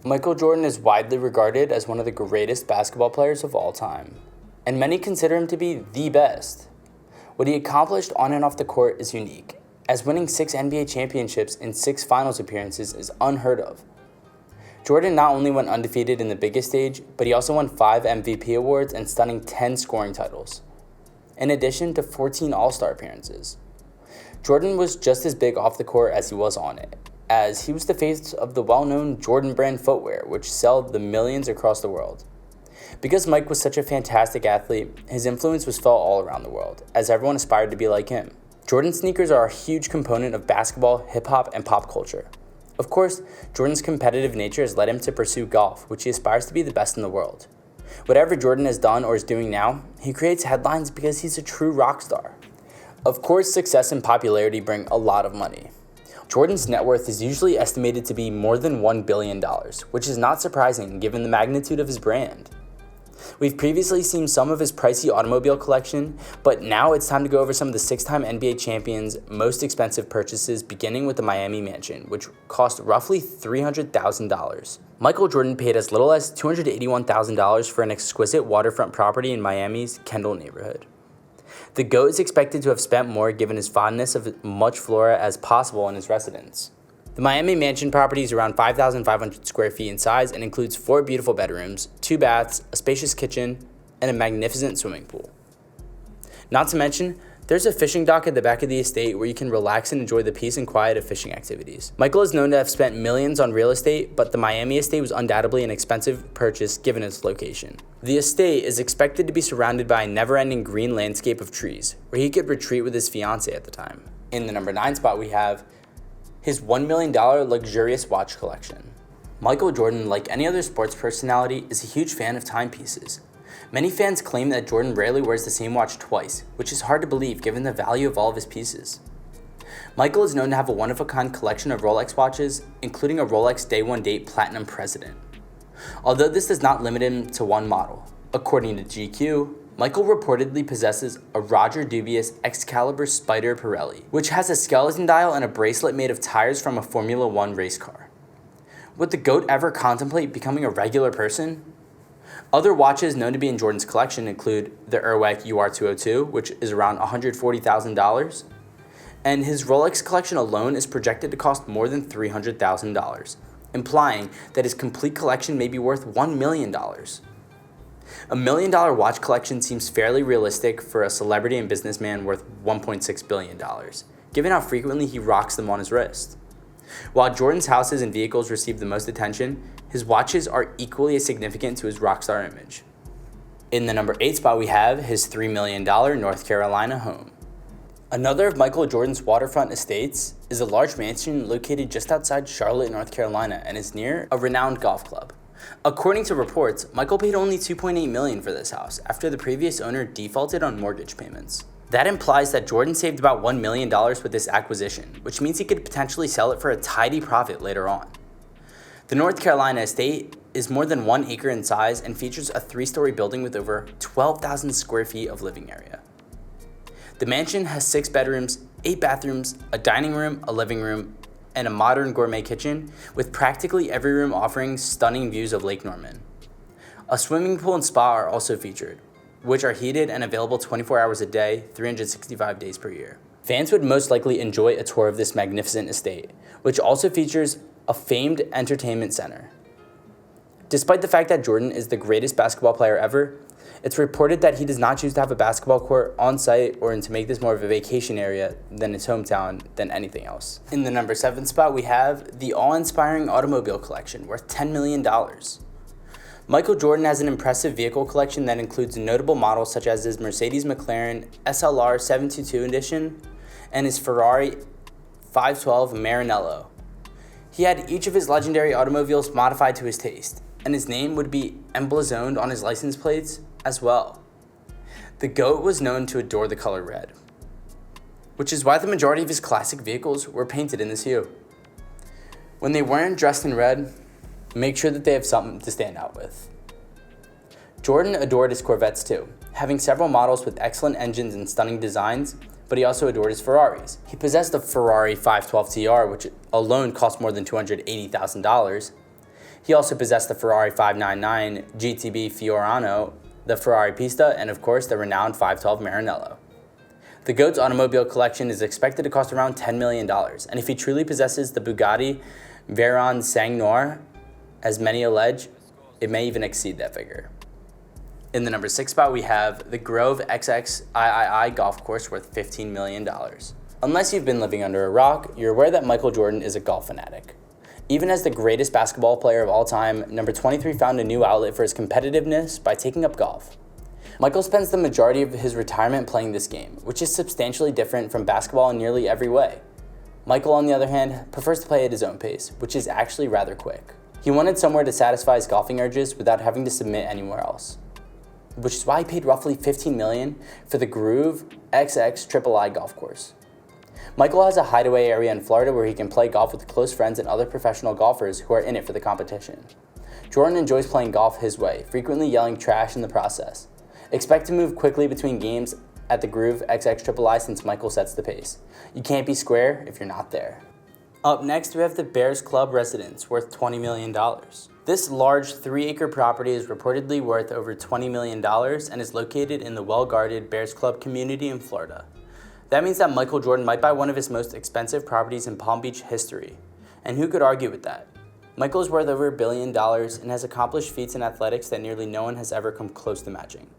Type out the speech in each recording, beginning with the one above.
Michael Jordan is widely regarded as one of the greatest basketball players of all time, and many consider him to be the best. What he accomplished on and off the court is unique, as winning 6 NBA championships and 6 finals appearances is unheard of. Jordan not only went undefeated in the biggest stage, but he also won 5 MVP awards and stunning 10 scoring titles, in addition to 14 All-Star appearances. Jordan was just as big off the court as he was on it, as he was the face of the well-known Jordan brand footwear, which sold the millions across the world. Because Mike was such a fantastic athlete, his influence was felt all around the world, as everyone aspired to be like him. Jordan sneakers are a huge component of basketball, hip-hop, and pop culture. Of course, Jordan's competitive nature has led him to pursue golf, which he aspires to be the best in the world. Whatever Jordan has done or is doing now, he creates headlines because he's a true rock star. Of course, success and popularity bring a lot of money. Jordan's net worth is usually estimated to be more than $1 billion, which is not surprising given the magnitude of his brand. We've previously seen some of his pricey automobile collection, but now it's time to go over some of the 6-time NBA champions' most expensive purchases, beginning with the Miami Mansion, which cost roughly $300,000. Michael Jordan paid as little as $281,000 for an exquisite waterfront property in Miami's Kendall neighborhood. The GOAT is expected to have spent more given his fondness of much flora as possible in his residence. The Miami Mansion property is around 5,500 square feet in size and includes 4 beautiful bedrooms, 2 baths, a spacious kitchen, and a magnificent swimming pool. Not to mention, there's a fishing dock at the back of the estate where you can relax and enjoy the peace and quiet of fishing activities. Michael is known to have spent millions on real estate, but the Miami estate was undoubtedly an expensive purchase given its location. The estate is expected to be surrounded by a never-ending green landscape of trees, where he could retreat with his fiancée at the time. In the number 9 spot, we have his $1 million luxurious watch collection. Michael Jordan, like any other sports personality, is a huge fan of timepieces. Many fans claim that Jordan rarely wears the same watch twice, which is hard to believe given the value of all of his pieces. Michael is known to have a one-of-a-kind collection of Rolex watches, including a Rolex Day One Date Platinum President. Although this does not limit him to one model. According to GQ, Michael reportedly possesses a Roger Dubious Excalibur Spider Pirelli, which has a skeleton dial and a bracelet made of tires from a Formula One race car. Would the GOAT ever contemplate becoming a regular person? Other watches known to be in Jordan's collection include the Urwerk UR202, which is around $140,000, and his Rolex collection alone is projected to cost more than $300,000, implying that his complete collection may be worth $1 million. A $1 million watch collection seems fairly realistic for a celebrity and businessman worth $1.6 billion, given how frequently he rocks them on his wrist. While Jordan's houses and vehicles receive the most attention, his watches are equally as significant to his rockstar image. In the number 8 spot, we have his $3 million North Carolina home. Another of Michael Jordan's waterfront estates is a large mansion located just outside Charlotte, North Carolina, and is near a renowned golf club. According to reports, Michael paid only $2.8 million for this house after the previous owner defaulted on mortgage payments. That implies that Jordan saved about $1 million with this acquisition, which means he could potentially sell it for a tidy profit later on. The North Carolina estate is more than 1 acre in size and features a 3-story building with over 12,000 square feet of living area. The mansion has 6 bedrooms, 8 bathrooms, a dining room, a living room, and a modern gourmet kitchen, with practically every room offering stunning views of Lake Norman. A swimming pool and spa are also featured, which are heated and available 24 hours a day, 365 days per year. Fans would most likely enjoy a tour of this magnificent estate, which also features a famed entertainment center. Despite the fact that Jordan is the greatest basketball player ever, it's reported that he does not choose to have a basketball court on site or to make this more of a vacation area than his hometown than anything else. In the number 7 spot, we have the awe-inspiring automobile collection worth $10 million. Michael Jordan has an impressive vehicle collection that includes notable models such as his Mercedes McLaren SLR 722 edition and his Ferrari 512 Maranello. He had each of his legendary automobiles modified to his taste, and his name would be emblazoned on his license plates as well. The GOAT was known to adore the color red, which is why the majority of his classic vehicles were painted in this hue. When they weren't dressed in red, make sure that they have something to stand out with. Jordan adored his Corvettes too, having several models with excellent engines and stunning designs, but he also adored his Ferraris. He possessed a Ferrari 512 TR, which alone cost more than $280,000. He also possessed the Ferrari 599 GTB Fiorano, the Ferrari Pista, and of course the renowned 512 Maranello. The GOAT's automobile collection is expected to cost around $10 million, and if he truly possesses the Bugatti Veyron Sang-Noir, as many allege, it may even exceed that figure. In the number 6 spot, we have the Grove XXIII golf course worth $15 million. Unless you've been living under a rock, you're aware that Michael Jordan is a golf fanatic. Even as the greatest basketball player of all time, number 23 found a new outlet for his competitiveness by taking up golf. Michael spends the majority of his retirement playing this game, which is substantially different from basketball in nearly every way. Michael, on the other hand, prefers to play at his own pace, which is actually rather quick. He wanted somewhere to satisfy his golfing urges without having to submit anywhere else, which is why he paid roughly $15 million for the Grove XXIII golf course. Michael has a hideaway area in Florida where he can play golf with close friends and other professional golfers who are in it for the competition. Jordan enjoys playing golf his way, frequently yelling trash in the process. Expect to move quickly between games at the Grove XXIII since Michael sets the pace. You can't be square if you're not there. Up next, we have the Bears Club residence, worth $20 million. This large 3-acre property is reportedly worth over $20 million and is located in the well-guarded Bears Club community in Florida. That means that Michael Jordan might buy one of his most expensive properties in Palm Beach history. And who could argue with that? Michael is worth over $1 billion and has accomplished feats in athletics that nearly no one has ever come close to matching.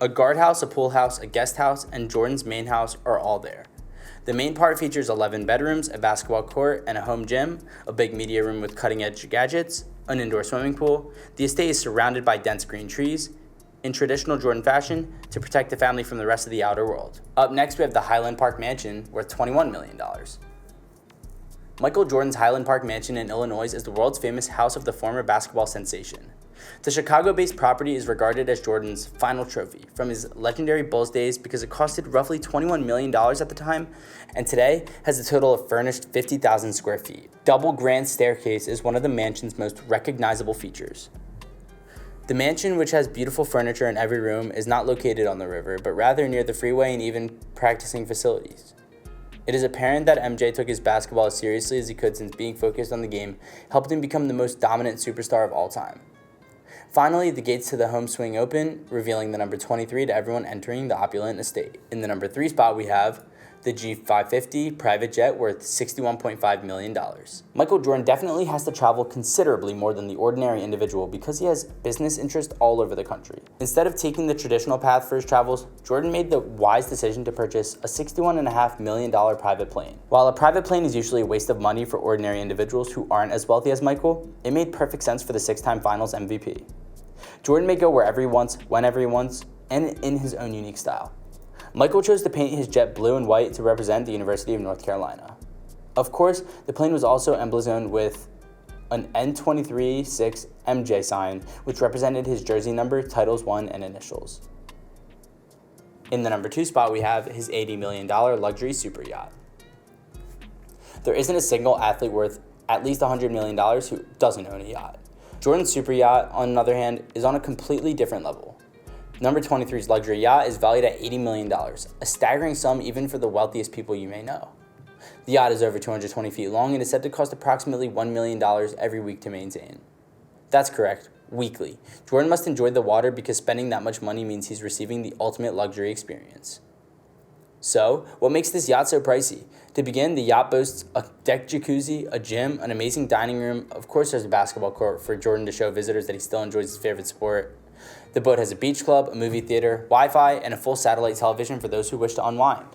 A guardhouse, a pool house, a guest house, and Jordan's main house are all there. The main part features 11 bedrooms, a basketball court, and a home gym, a big media room with cutting-edge gadgets, an indoor swimming pool. The estate is surrounded by dense green trees, in traditional Jordan fashion, to protect the family from the rest of the outer world. Up next, we have the Highland Park Mansion, worth $21 million. Michael Jordan's Highland Park Mansion in Illinois is the world's famous house of the former basketball sensation. The Chicago-based property is regarded as Jordan's final trophy from his legendary Bulls days because it costed roughly $21 million at the time, and today has a total of furnished 50,000 square feet. Double grand staircase is one of the mansion's most recognizable features. The mansion, which has beautiful furniture in every room, is not located on the river, but rather near the freeway and even practicing facilities. It is apparent that MJ took his basketball as seriously as he could since being focused on the game helped him become the most dominant superstar of all time. Finally, the gates to the home swing open, revealing the number 23 to everyone entering the opulent estate. In the number 3 spot, we have the G550 private jet worth $61.5 million. Michael Jordan definitely has to travel considerably more than the ordinary individual because he has business interests all over the country. Instead of taking the traditional path for his travels, Jordan made the wise decision to purchase a $61.5 million private plane. While a private plane is usually a waste of money for ordinary individuals who aren't as wealthy as Michael, it made perfect sense for the 6-time finals MVP. Jordan may go wherever he wants, whenever he wants, and in his own unique style. Michael chose to paint his jet blue and white to represent the University of North Carolina. Of course, the plane was also emblazoned with an N23-6 MJ sign, which represented his jersey number, titles won, and initials. In the number 2 spot, we have his $80 million luxury super yacht. There isn't a single athlete worth at least $100 million who doesn't own a yacht. Jordan's super yacht, on the other hand, is on a completely different level. Number 23's luxury yacht is valued at $80 million, a staggering sum even for the wealthiest people you may know. The yacht is over 220 feet long and is said to cost approximately $1 million every week to maintain. That's correct, weekly. Jordan must enjoy the water because spending that much money means he's receiving the ultimate luxury experience. So, what makes this yacht so pricey? To begin, the yacht boasts a deck jacuzzi, a gym, an amazing dining room. Of course, there's a basketball court for Jordan to show visitors that he still enjoys his favorite sport. The boat has a beach club, a movie theater, Wi-Fi, and a full satellite television for those who wish to unwind.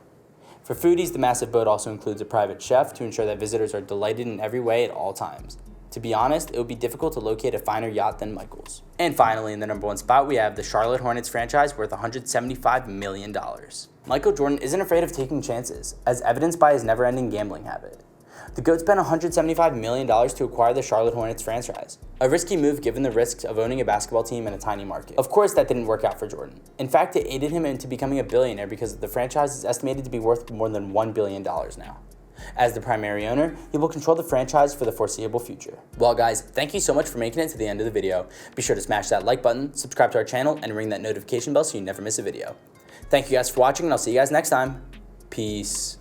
For foodies, the massive boat also includes a private chef to ensure that visitors are delighted in every way at all times. To be honest, it would be difficult to locate a finer yacht than Michael's. And finally, in the number 1 spot, we have the Charlotte Hornets franchise worth $175 million. Michael Jordan isn't afraid of taking chances, as evidenced by his never-ending gambling habit. The GOAT spent $175 million to acquire the Charlotte Hornets franchise, a risky move given the risks of owning a basketball team in a tiny market. Of course, that didn't work out for Jordan. In fact, it aided him into becoming a billionaire because the franchise is estimated to be worth more than $1 billion now. As the primary owner, he will control the franchise for the foreseeable future. Well guys, thank you so much for making it to the end of the video. Be sure to smash that like button, subscribe to our channel, and ring that notification bell so you never miss a video. Thank you guys for watching, and I'll see you guys next time. Peace.